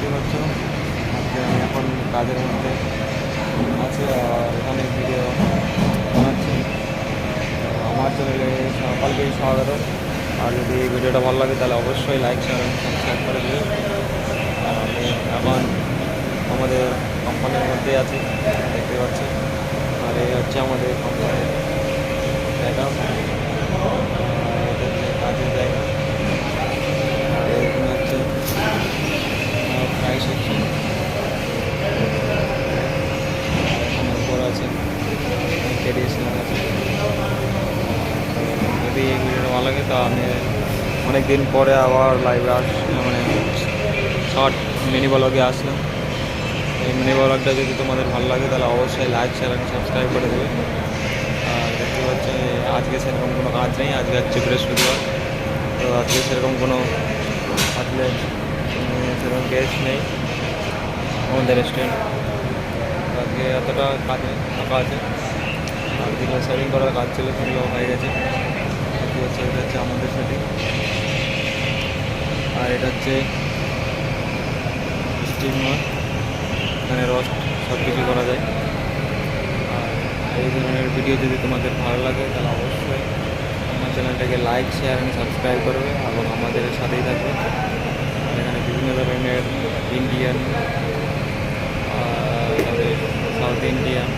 দেখতে পাচ্ছ আজকে আমি এখন কাজের মধ্যে আছি আর এখানে ভিডিও বানাচ্ছি। আমার চ্যানেলে সকালকেই স্বাগত। আর যদি এই ভিডিওটা ভালো লাগে তাহলে অবশ্যই লাইক শেয়ার এবং সাবস্ক্রাইব করে দেবে। আর আমি এখন আমাদের কোম্পানির মধ্যেই আছি, দেখতে পাচ্ছি। আর এই হচ্ছে আমাদের কোম্পানির জায়গা, এটা হচ্ছে কাজের জায়গা। আর এখানে হচ্ছে ফ্রাই সেকশন, উপর আছে ট্রেডিশনাল আছে। যদি এই ভিডিওটা ভালো লাগে তো আমি অনেক দিন পরে আবার লাইভে মানে শর্ট মিনি ব্লগে আসলাম। এই মিনি ব্লগটা যদি তোমাদের ভালো লাগে তাহলে অবশ্যই লাইক শেয়ার এবং সাবস্ক্রাইব করে দেবে। আর দেখতে পাচ্ছি আজকে সেরকম কোনো কাজ নেই, আজকে হচ্ছে বৃহস্পতিবার। তো আজকে সেরকম কোনো আসলে সেরকম গেস্ট নেই আমাদের রেস্টুরেন্ট। আজকে এতটা কাজ নেই, ফাঁকা আছে। আর যেগুলো সেভিং করার কাজ ছিল সেগুলো হয়ে গেছে। দেখতে পাচ্ছি এটা হচ্ছে আমাদের সেটিং। আর এটা হচ্ছে স্টিমার, এখানে রোস্ট সব কিছু করা যায়। আর এই ধরনের ভিডিও যদি তোমাদের ভালো লাগে তাহলে অবশ্যই আমার চ্যানেলটাকে লাইক শেয়ার এবং সাবস্ক্রাইব করবে এবং আমাদের সাথেই থাকবে। আর এখানে বিভিন্ন ধরনের ইন্ডিয়ান, তারপরে সাউথ ইন্ডিয়ান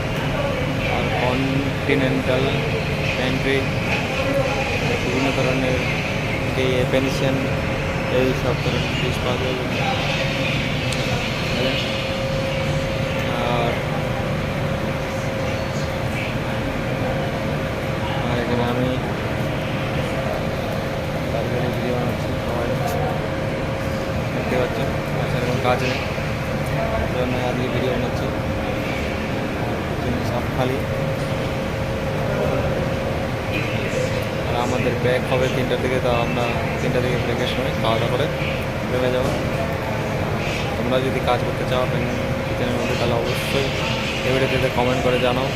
আর কন্টিনেন্টাল কান্ট্রি, বিভিন্ন ধরনের পেনশন, এই সব ধরনের ডিশ পাওয়া যাবে। আর আর এখানে আমি বার্গারের ভিডিও বানাচ্ছি, সবাই দেখতে পাচ্ছ। সেরকম কাজ নেই, জন্য আজকে ভিডিও বানাচ্ছি। সব খালি। আর আমাদের ব্রেক হবে 3টার দিকে, তো আমরা 3টা থেকে ব্রেকের সময় খাওয়া দাওয়া করে বেরোবে যাবো। তোমরা যদি কাজ করতে চাও কিচেনের মধ্যে তাহলে অবশ্যই এই ভিডিওতে কমেন্ট করে জানাও।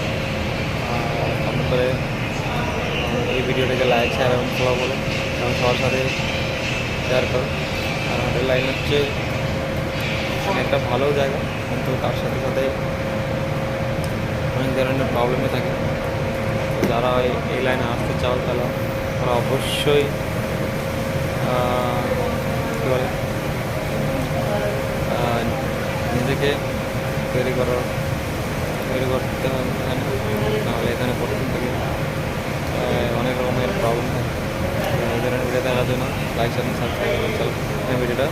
কমেন্ট করে এই ভিডিওটাকে লাইক শেয়ার এবং ফলো করো এবং সবার সাথে শেয়ার করো। আর আমাদের লাইন হচ্ছে একটা ভালো জায়গা, কিন্তু তার সাথে সাথে অনেক ধরনের প্রবলেমে থাকে। তো যারা এই লাইনে আসতে চাও তাহলে তারা অবশ্যই কী বলে নিজেকে তৈরি করতে হবে এখানে, নাহলে এখানে প্রথম থেকে অনেক রকমের প্রবলেম থাকে। এই ধরনের ভিডিও দেখার জন্য লাইক শেয়ার সাবস্ক্রাইব করে ভিডিওটা